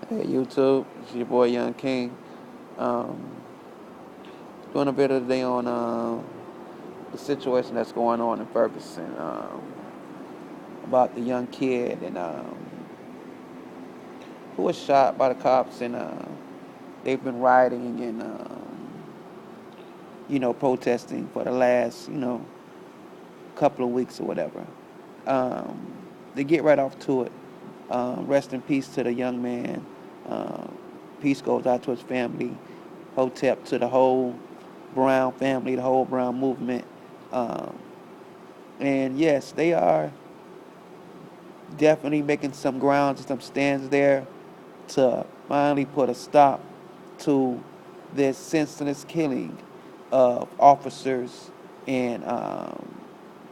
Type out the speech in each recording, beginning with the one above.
Hey YouTube, it's your boy Young King. Um, Doing a video today on the situation that's going on in Ferguson about the young kid and who was shot by the cops, and they've been rioting and protesting for the last couple of weeks or whatever. Um, to get right off to it, rest in peace to the young man. Peace goes out to his family. Hotep to the whole Brown family, the whole Brown movement. Um, and yes, they are definitely making some grounds and some stands there to finally put a stop to this senseless killing of officers and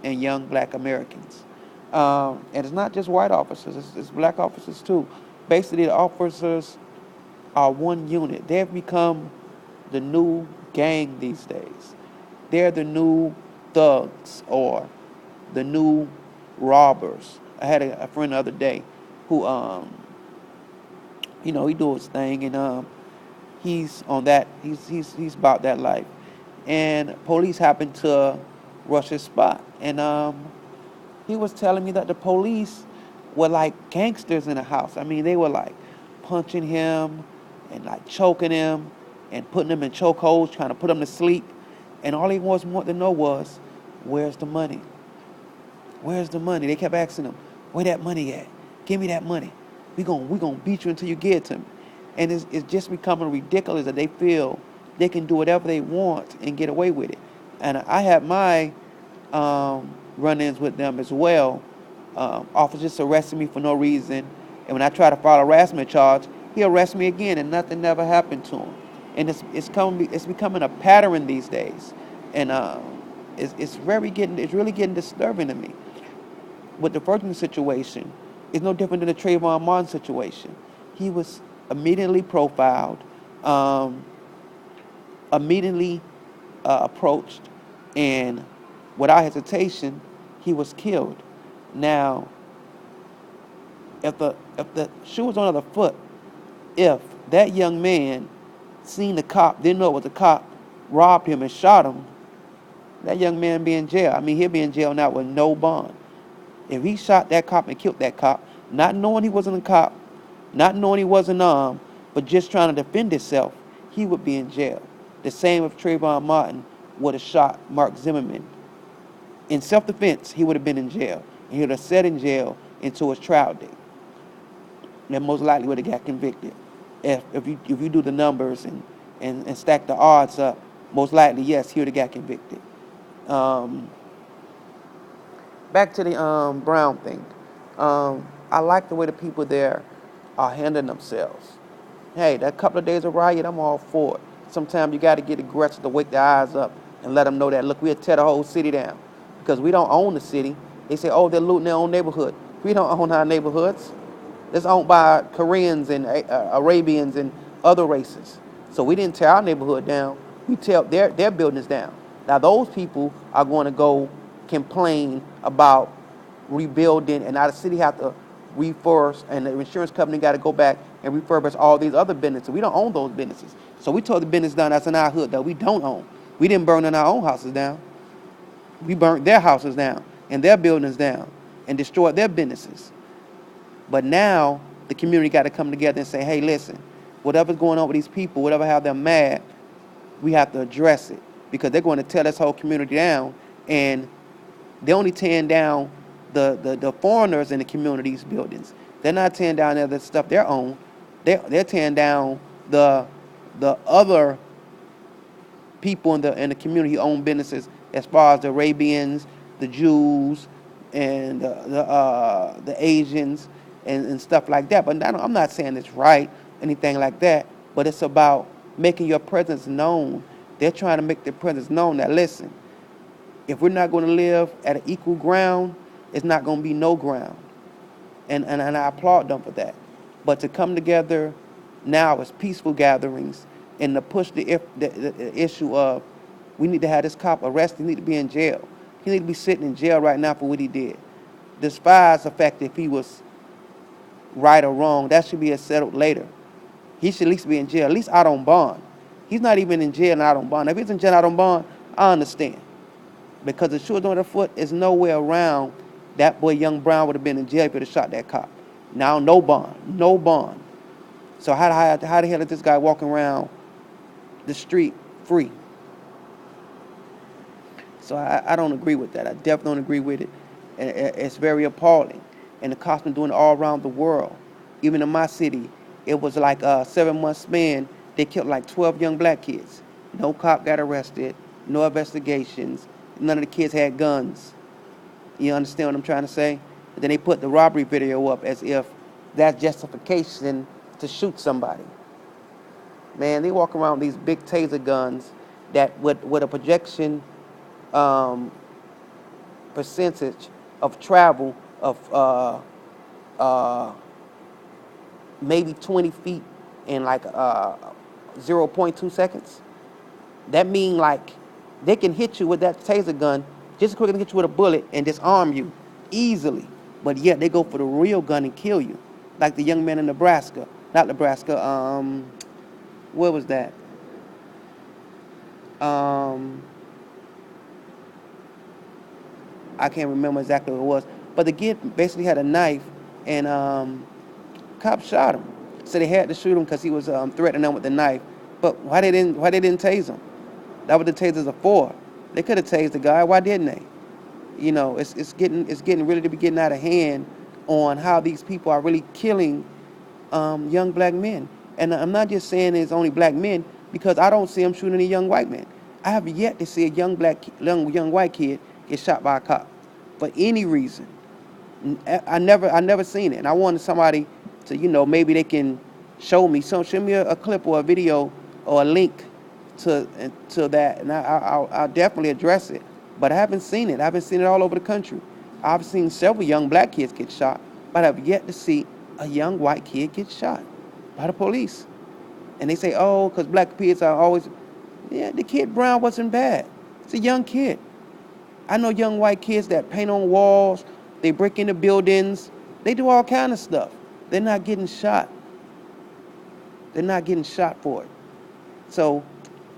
young black Americans. And it's not just white officers, it's black officers too. Basically, the officers are one unit. They've become the new gang these days. They're the new thugs or the new robbers. I had a friend the other day who, he do his thing, and he's on that. He's about that life. And police happened to rush his spot, and he was telling me that the police were like gangsters in the house. I mean, they were like punching him and like choking him and putting him in chokeholds, trying to put him to sleep. And all he was wanting to know was, where's the money? Where's the money? They kept asking him, where that money at? Give me that money. We gonna beat you until you get it to me. And it's just becoming ridiculous that they feel they can do whatever they want and get away with it. And I had my run-ins with them as well. Officer just arrested me for no reason, and when I try to file a harassment charge, he arrests me again, and nothing never happened to him. And it's becoming a pattern these days, and it's really getting disturbing to me. With the Ferguson situation, it's no different than the Trayvon Martin situation. He was immediately profiled, um, immediately approached, and without hesitation, he was killed. Now, if the shoe was on the other foot, if that young man seen the cop, didn't know it was a cop, robbed him and shot him, that young man be in jail. I mean, he'll be in jail now with no bond. If he shot that cop and killed that cop, not knowing he wasn't a cop, not knowing he wasn't armed, but just trying to defend himself, he would be in jail. The same if Trayvon Martin would have shot Mark Zimmerman. In self-defense, he would have been in jail. And he would have sat in jail until his trial date. And most likely would have got convicted. If you do the numbers and stack the odds up, most likely, yes, he would have got convicted. Um, Back to the Brown thing. I like the way the people there are handling themselves. Hey, that couple of days of riot, I'm all for it. Sometimes you got to get aggressive to wake their eyes up and let them know that, look, we'll tear the whole city down. Because we don't own the city. They say, oh, they're looting their own neighborhood. We don't own our neighborhoods. It's owned by Koreans and Arabians and other races. So we didn't tear our neighborhood down. We tear their buildings down. Now those people are going to go complain about rebuilding, and now the city have to refurbish, and the insurance company got to go back and refurbish all these other businesses. We don't own those businesses. So we tore the business down that's in our hood that we don't own. We didn't burn our own houses down. We burnt their houses down and their buildings down and destroyed their businesses. But now the community got to come together and say, hey, listen, whatever's going on with these people, whatever how they're mad, we have to address it, because they're going to tear this whole community down, and they're only tearing down the foreigners in the community's buildings. They're not tearing down the stuff their own. They're tearing down the other people in the community who own businesses, as far as the Arabians, the Jews, and the Asians and stuff like that. But I'm not saying it's right, anything like that. But it's about making your presence known. They're trying to make their presence known that, listen, if we're not going to live at an equal ground, it's not going to be no ground. And I applaud them for that. But to come together now as peaceful gatherings and to push the issue of, we need to have this cop arrested, he need to be in jail. He need to be sitting in jail right now for what he did. Despise the fact if he was right or wrong, that should be settled later. He should at least be in jail, at least out on bond. He's not even in jail and out on bond. If he's in jail out on bond, I understand. Because the shooting on the foot is nowhere around. That boy, Young Brown, would have been in jail if he would have shot that cop. Now, no bond. No bond. So how the hell is this guy walking around the street free? So I don't agree with that. I definitely don't agree with it. And it's very appalling. And the cops been doing it all around the world. Even in my city, it was like a 7-month span. They killed like 12 young black kids. No cop got arrested. No investigations. None of the kids had guns. You understand what I'm trying to say? And then they put the robbery video up as if that's justification to shoot somebody. Man, they walk around with these big taser guns that with a projection percentage of travel of maybe 20 feet in like 0.2 seconds. That mean like they can hit you with that taser gun just as quick as hit you with a bullet and disarm you easily. But yet they go for the real gun and kill you. Like the young man in Nebraska. Not Nebraska, where was that? I can't remember exactly what it was. But the kid basically had a knife and cops shot him. So they had to shoot him because he was threatening them with the knife. But why they didn't tase him? That was the tasers are for. They could have tased the guy. Why didn't they? You know, it's getting really to be getting out of hand on how these people are really killing young black men. And I'm not just saying it's only black men because I don't see them shooting any young white men. I have yet to see a young white kid get shot by a cop for any reason. I never seen it. And I wanted somebody to, maybe they can show me a clip or a video or a link to that, and I'll definitely address it. But I haven't seen it. I haven't seen it all over the country. I've seen several young black kids get shot, but I've yet to see a young white kid get shot by the police. And they say, oh, because black kids are always... Yeah, the kid Brown wasn't bad. It's a young kid. I know young white kids that paint on walls, they break into buildings, they do all kind of stuff. They're not getting shot. They're not getting shot for it. So,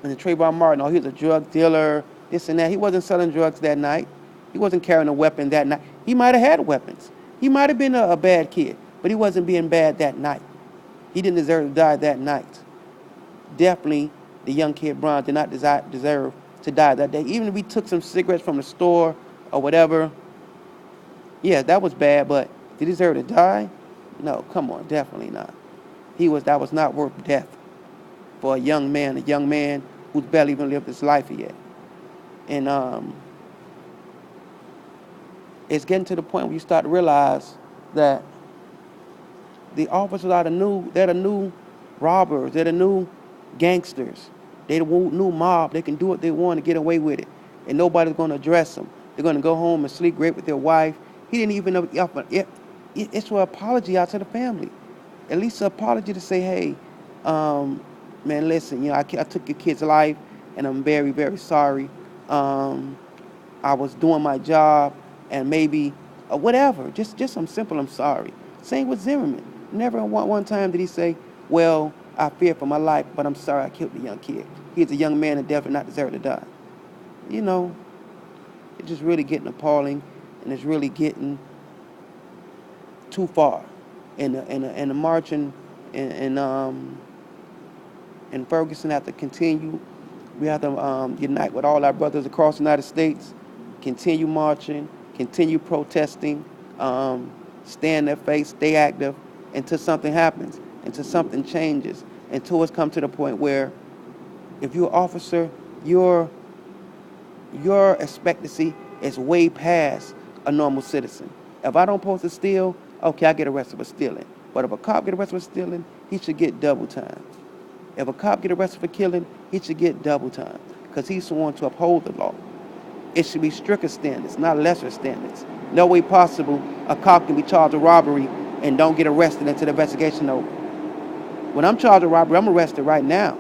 and the Trayvon Martin, he was a drug dealer, this and that. He wasn't selling drugs that night. He wasn't carrying a weapon that night. He might have had weapons. He might have been a bad kid, but he wasn't being bad that night. He didn't deserve to die that night. Definitely, the young kid Brown did not deserve to die that day. Even if he took some cigarettes from the store or whatever, yeah, that was bad, but did he deserve to die? No, come on, definitely not. That was not worth death for a young man who's barely even lived his life yet. And it's getting to the point where you start to realize that the officers are they're the new robbers, they're the new gangsters. They're the new mob. They can do what they want to get away with it. And nobody's going to address them. They're going to go home and sleep great with their wife. He didn't even know. It's an apology out to the family. At least an apology to say, hey, man, listen, I took your kid's life, and I'm very, very sorry. I was doing my job, and maybe, whatever. Just some simple, I'm sorry. Same with Zimmerman. Never one time did he say, well, I fear for my life, but I'm sorry I killed the young kid. He's a young man and definitely not deserve to die. It's just really getting appalling, and it's really getting too far. And the marching in Furgerson have to continue. We have to unite with all our brothers across the United States, continue marching, continue protesting, stay in their face, stay active until something happens, until something changes, until it's come to the point where if you're an officer, your expectancy is way past a normal citizen. If I don't post a steal, okay, I get arrested for stealing. But if a cop get arrested for stealing, he should get double time. If a cop get arrested for killing, he should get double time because he's sworn to uphold the law. It should be stricter standards, not lesser standards. No way possible a cop can be charged with robbery and don't get arrested until the investigation over. When I'm charged with robbery, I'm arrested right now.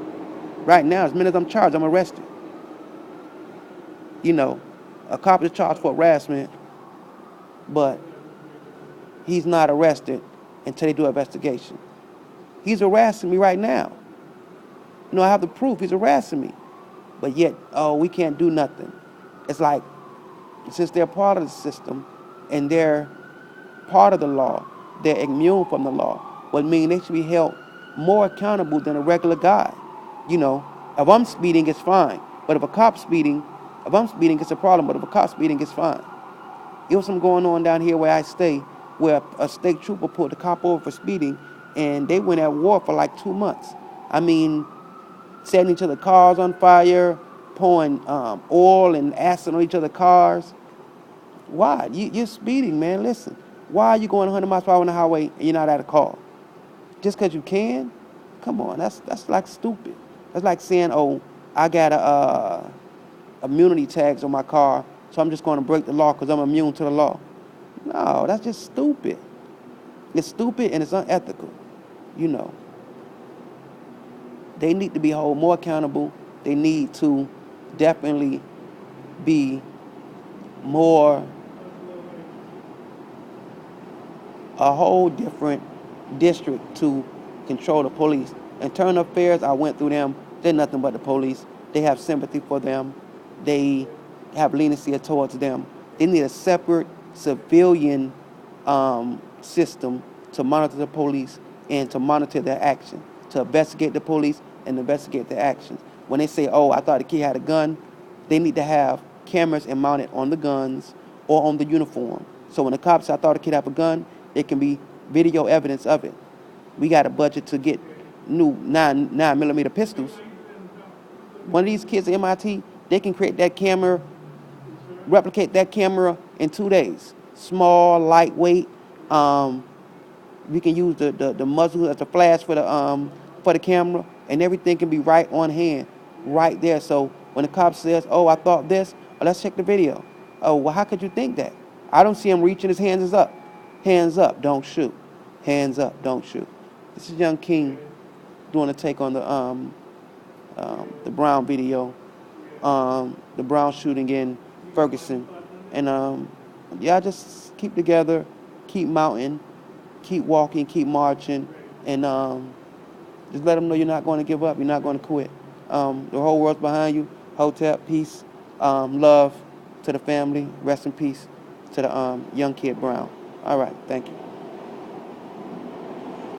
Right now, as minute as I'm charged, I'm arrested. A cop is charged for harassment, but he's not arrested until they do an investigation. He's harassing me right now. I have the proof. He's harassing me. But yet, oh, we can't do nothing. It's like, since they're part of the system and they're part of the law, they're immune from the law. What means they should be held more accountable than a regular guy. If I'm speeding, it's fine. But if I'm speeding, it's a problem. But if a cop's speeding, it's fine. There was some going on down here where I stay, where a state trooper pulled the cop over for speeding, and they went at war for like 2 months. I mean, setting each other's cars on fire, pouring oil and acid on each other's cars. Why? You're speeding, man. Listen, why are you going 100 miles per hour on the highway and you're not at a car? Just because you can? Come on, that's like stupid. That's like saying, oh, I got immunity tags on my car, so I'm just going to break the law because I'm immune to the law. No, that's just stupid. It's stupid and it's unethical. You know, they need to be held more accountable. They need to definitely be more, a whole different district to control the police. Internal affairs, I went through them. They're nothing but the police. They have sympathy for them. They have leniency towards them. They need a separate civilian system to monitor the police and to monitor their action, to investigate the police and investigate their actions. When they say, oh, I thought the kid had a gun, they need to have cameras and mount it on the guns or on the uniform. So when the cops say, I thought the kid had a gun, there can be video evidence of it. We got a budget to get new 9mm pistols. One of these kids at MIT, they can create that camera, replicate that camera in 2 days. Small, lightweight. We can use the muzzle as a flash for the camera, and everything can be right on hand, right there. So when the cop says, "Oh, I thought this," well, let's check the video. Oh, well, how could you think that? I don't see him reaching. His hands is up. Hands up, don't shoot. Hands up, don't shoot. This is Young King doing a take on the Brown video, the Brown shooting in Furgerson, and y'all just keep together, keep mounting, keep walking, keep marching, and just let them know you're not going to give up, you're not going to quit. The whole world's behind you. Hotep, peace, love to the family. Rest in peace to the young kid Brown. All right, thank you.